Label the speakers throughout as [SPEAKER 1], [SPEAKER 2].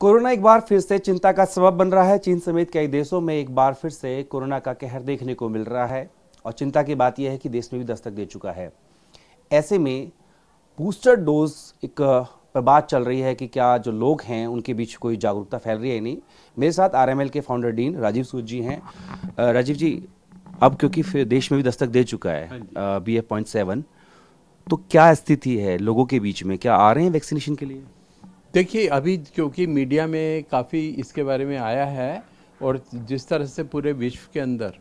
[SPEAKER 1] Corona एक बार फिर से चिंता का सबब बन रहा है। चीन समेत कई देशों में एक बार फिर से कोरोना का कहर देखने को मिल रहा है और चिंता की बात यह है कि देश में भी दस्तक दे चुका है। ऐसे में बूस्टर डोज एक पर बात चल रही है कि क्या जो लोग हैं उनके बीच कोई जागरूकता फैल रही है नहीं। मेरे साथ आरएमएल के फाउंडर डीन राजीव सूद जी हैं। राजीव जी, अब क्योंकि फिर देश में भी दस्तक दे चुका है BF.7, तो क्या स्थिति है लोगों के बीच में, क्या आ रहे हैं वैक्सीनेशन के लिए?
[SPEAKER 2] देखिए, अभी क्योंकि मीडिया में काफ़ी इसके बारे में आया है और जिस तरह से पूरे विश्व के अंदर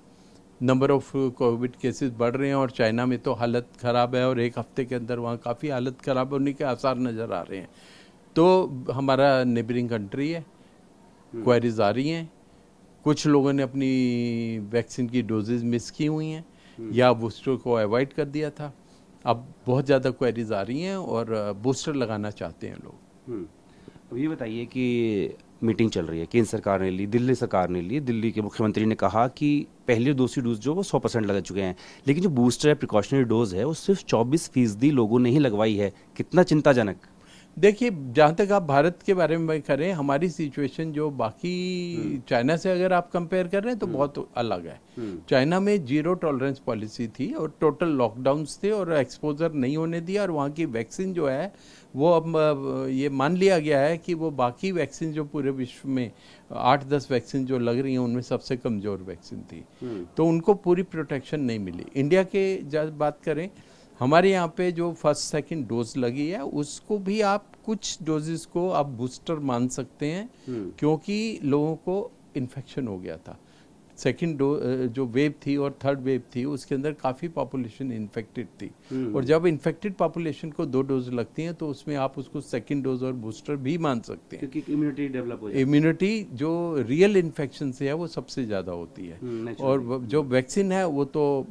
[SPEAKER 2] नंबर ऑफ कोविड केसेस बढ़ रहे हैं और चाइना में तो हालत ख़राब है और एक हफ्ते के अंदर वहाँ काफ़ी हालत ख़राब होने के आसार नज़र आ रहे हैं। तो हमारा नेबरिंग कंट्री है, क्वेरीज आ रही हैं, कुछ लोगों ने अपनी वैक्सीन की डोजेज मिस की हुई हैं या बूस्टर को अवॉइड कर दिया था। अब बहुत ज़्यादा क्वेरीज आ रही हैं और बूस्टर लगाना चाहते हैं लोग।
[SPEAKER 1] अब ये बताइए कि मीटिंग चल रही है, केंद्र सरकार ने ली, दिल्ली सरकार ने ली, दिल्ली के मुख्यमंत्री ने कहा कि पहली और दूसरी डोज जो वो 100% लगा चुके हैं, लेकिन जो बूस्टर है, प्रिकॉशनरी डोज है, वो सिर्फ 24% लोगों ने ही लगवाई है। कितना चिंताजनक।
[SPEAKER 2] देखिए, जहाँ तक आप भारत के बारे में करें, हमारी सिचुएशन जो बाकी चाइना से अगर आप कंपेयर कर रहे हैं तो बहुत अलग है। चाइना में 0 टॉलरेंस पॉलिसी थी और टोटल लॉकडाउन्स थे और एक्सपोजर नहीं होने दिया, और वहाँ की वैक्सीन जो है वो अब ये मान लिया गया है कि वो बाकी वैक्सीन जो पूरे विश्व में 8-10 वैक्सीन जो लग रही हैं उनमें सबसे कमज़ोर वैक्सीन थी, तो उनको पूरी प्रोटेक्शन नहीं मिली। इंडिया के जब बात करें, हमारे यहाँ पे जो फर्स्ट सेकंड डोज लगी है उसको भी आप कुछ डोजेस को आप बूस्टर मान सकते हैं, क्योंकि लोगों को इन्फेक्शन हो गया था। सेकंड जो वेव थी और थर्ड वेव थी उसके अंदर काफ़ी पॉपुलेशन इन्फेक्टेड थी, और जब इन्फेक्टेड पॉपुलेशन को 2 डोज लगती हैं तो उसमें आप उसको सेकंड डोज और बूस्टर भी मान सकते हैं,
[SPEAKER 1] क्योंकि इम्यूनिटी डेवलप हो जाती है।
[SPEAKER 2] इम्यूनिटी जो रियल इन्फेक्शन से है वो सबसे ज़्यादा होती है, और जो वैक्सीन है वो तो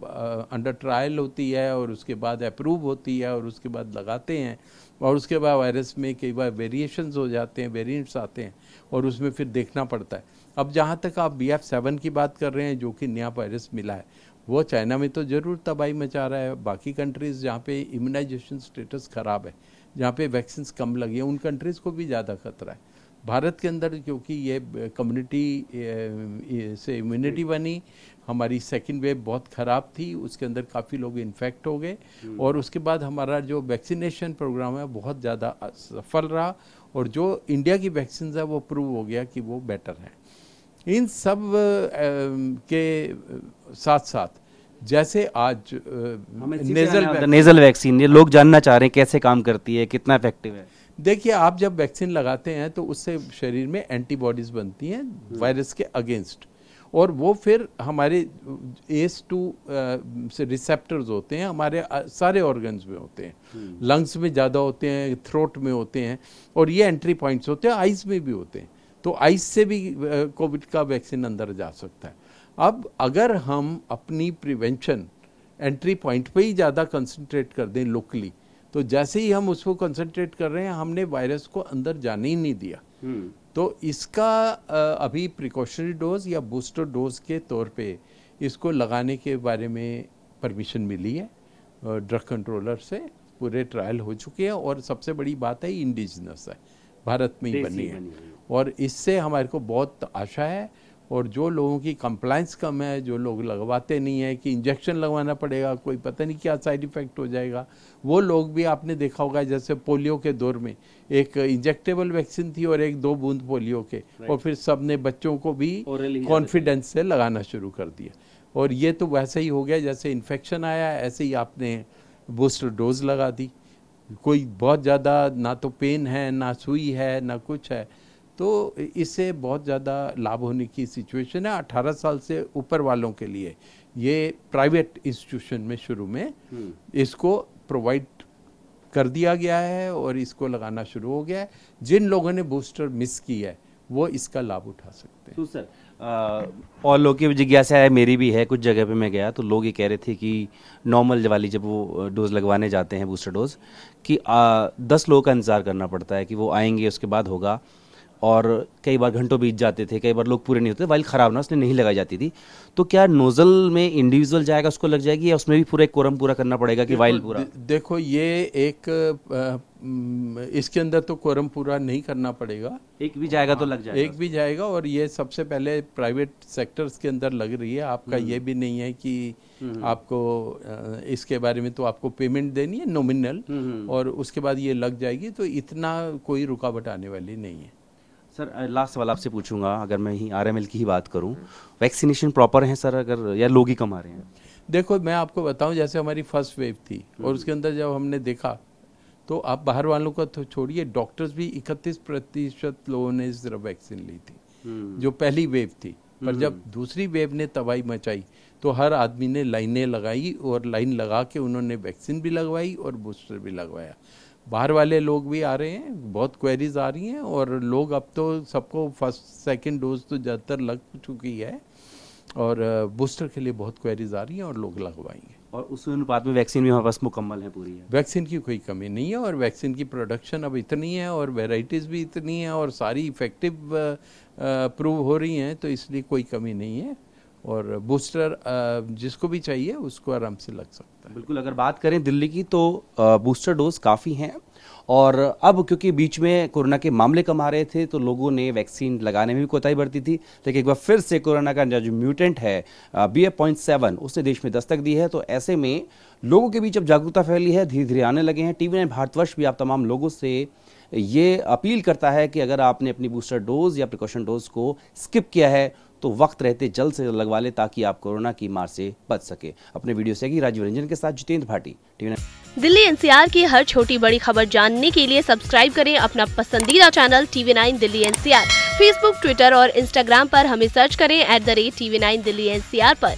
[SPEAKER 2] अंडर ट्रायल होती है और उसके बाद अप्रूव होती है और उसके बाद लगाते हैं, और उसके बाद वायरस में कई बार वेरिएशंस हो जाते हैं, वेरिएंट्स आते हैं और उसमें फिर देखना पड़ता है। अब जहाँ तक आप BF.7 की बात कर रहे हैं जो कि नया वायरस मिला है, वो चाइना में तो ज़रूर तबाही मचा रहा है। बाकी कंट्रीज़ जहाँ पे इम्यूनाइजेशन स्टेटस ख़राब है, जहाँ पे वैक्सीन कम लगी है, उन कंट्रीज़ को भी ज़्यादा खतरा है। भारत के अंदर क्योंकि ये कम्युनिटी से इम्यूनिटी बनी, हमारी सेकंड वेव बहुत ख़राब थी, उसके अंदर काफ़ी लोग इन्फेक्ट हो गए, और उसके बाद हमारा जो वैक्सीनेशन प्रोग्राम है बहुत ज़्यादा सफल रहा, और जो इंडिया की वैक्सीन है वो प्रूव हो गया कि वो बेटर है। इन सब के साथ साथ जैसे आज
[SPEAKER 1] नेजल वैक्सीन, ये लोग जानना चाह रहे हैं कैसे काम करती है, कितना इफेक्टिव है।
[SPEAKER 2] देखिए, आप जब वैक्सीन लगाते हैं तो उससे शरीर में एंटीबॉडीज बनती हैं वायरस के अगेंस्ट, और वो फिर हमारे ACE2 से रिसेप्टर्स होते हैं, हमारे सारे ऑर्गन्स में होते हैं, लंग्स में ज़्यादा होते हैं, थ्रोट में होते हैं, और ये एंट्री पॉइंट्स होते हैं, आइज़ में भी होते हैं, तो आइस से भी कोविड का वैक्सीन अंदर जा सकता है। अब अगर हम अपनी प्रिवेंशन एंट्री पॉइंट पे ही ज़्यादा कंसंट्रेट कर दें लोकली, तो जैसे ही हम उसको कंसंट्रेट कर रहे हैं, हमने वायरस को अंदर जाने ही नहीं दिया। तो इसका अभी प्रिकॉशनरी डोज या बूस्टर डोज के तौर पे इसको लगाने के बारे में परमिशन मिली है ड्रग कंट्रोलर से, पूरे ट्रायल हो चुके हैं, और सबसे बड़ी बात है इंडिजिनस है, भारत में ही बनी है, और इससे हमारे को बहुत आशा है। और जो लोगों की कंप्लाइंस कम है, जो लोग लगवाते नहीं है कि इंजेक्शन लगवाना पड़ेगा, कोई पता नहीं क्या साइड इफ़ेक्ट हो जाएगा, वो लोग भी आपने देखा होगा, जैसे पोलियो के दौर में एक इंजेक्टेबल वैक्सीन थी और 1-2 बूंद पोलियो के, और फिर सब ने बच्चों को भी कॉन्फिडेंस से लगाना शुरू कर दिया, और ये तो वैसे ही हो गया जैसे इन्फेक्शन आया ऐसे ही आपने बूस्टर डोज लगा दी। कोई बहुत ज़्यादा ना तो पेन है, ना सुई है, ना कुछ है, तो इससे बहुत ज़्यादा लाभ होने की सिचुएशन है 18 साल से ऊपर वालों के लिए। ये प्राइवेट इंस्टीट्यूशन में शुरू में इसको प्रोवाइड कर दिया गया है और इसको लगाना शुरू हो गया है। जिन लोगों ने बूस्टर मिस की है वो इसका लाभ उठा सकते हैं।
[SPEAKER 1] तो सर, और लोगों की जिज्ञासा है, मेरी भी है, कुछ जगह पे मैं गया तो लोग ये कह रहे थे कि नॉर्मल वाली जब वो डोज लगवाने जाते हैं बूस्टर डोज, कि 10 लोगों का इंतज़ार करना पड़ता है कि वो आएंगे उसके बाद होगा, और कई बार घंटों बीत जाते थे, कई बार लोग पूरे नहीं होते, वाइल ख़राब ना इसलिए नहीं लगाई जाती थी। तो क्या नोज़ल में इंडिविजुअल जाएगा उसको लग जाएगी, या उसमें भी पूरा एक कोरम पूरा करना पड़ेगा कि वाइल पूरा?
[SPEAKER 2] देखो ये एक इसके अंदर तो कोरम पूरा नहीं करना पड़ेगा,
[SPEAKER 1] एक भी जाएगा तो लग जाएगा,
[SPEAKER 2] एक भी जाएगा। और ये सबसे पहले प्राइवेट सेक्टर्स के अंदर लग रही है, आपका ये भी नहीं है कि आपको इसके बारे में तो आपको पेमेंट देनी है नॉमिनल, और उसके बाद ये लग जाएगी, तो इतना कोई रुकावट आने वाली नहीं है।
[SPEAKER 1] सर लास्ट सवाल आपसे पूछूंगा, अगर मैं ही RML की ही बात करूं, वैक्सीनेशन प्रॉपर है सर, अगर या लोग ही कम आ रहे हैं?
[SPEAKER 2] देखो मैं आपको बताऊं, जैसे हमारी फर्स्ट वेव थी और उसके अंदर जब हमने देखा तो आप बाहर वालों का तो छोड़िए, डॉक्टर्स भी 31% लोगों ने सिर्फ वैक्सीन ली थी, जो पहली वेव थी। पर जब दूसरी वेव ने तबाही मचाई तो हर आदमी ने लाइनें लगाई, और लाइन लगा के उन्होंने वैक्सीन भी लगवाई और बूस्टर भी लगवाया। बाहर वाले लोग भी आ रहे हैं, बहुत क्वेरीज आ रही हैं, और लोग अब तो सबको फर्स्ट सेकंड डोज तो ज़्यादातर लग चुकी है, और बूस्टर के लिए बहुत क्वेरीज आ रही हैं और लोग लगवाएंगे।
[SPEAKER 1] और उस अनुपात में वैक्सीन भी हमारे पास मुकम्मल है, पूरी है,
[SPEAKER 2] वैक्सीन की कोई कमी नहीं है, और वैक्सीन की प्रोडक्शन अब इतनी है और वेराइटीज़ भी इतनी है और सारी इफेक्टिव प्रूव हो रही हैं, तो इसलिए कोई कमी नहीं है। और बूस्टर जिसको भी चाहिए उसको आराम से लग सकता है।
[SPEAKER 1] बिल्कुल। अगर बात करें दिल्ली की तो बूस्टर डोज काफ़ी हैं, और अब क्योंकि बीच में कोरोना के मामले कम आ रहे थे तो लोगों ने वैक्सीन लगाने में भी कोताही बरती थी, लेकिन एक बार फिर से कोरोना का जो म्यूटेंट है BF.7 उसने देश में दस्तक दी है। तो ऐसे में लोगों के बीच अब जागरूकता फैली है, धीरे धीरे आने लगे हैं। TV9 भारतवर्ष भी आप तमाम लोगों से ये अपील करता है कि अगर आपने अपनी बूस्टर डोज या प्रिकॉशन डोज को स्किप किया है तो वक्त रहते जल्द से जल्द लगवा ले, ताकि आप कोरोना की मार से बच सके। अपने वीडियो से राजीव रंजन के साथ जितेंद्र भाटी, TV9।
[SPEAKER 3] दिल्ली NCR की हर छोटी बड़ी खबर जानने के लिए सब्सक्राइब करें अपना पसंदीदा channel TV9 Delhi NCR। Facebook, Twitter और इंस्टाग्राम पर हमें सर्च करें @TV9 दिल्ली NCR पर।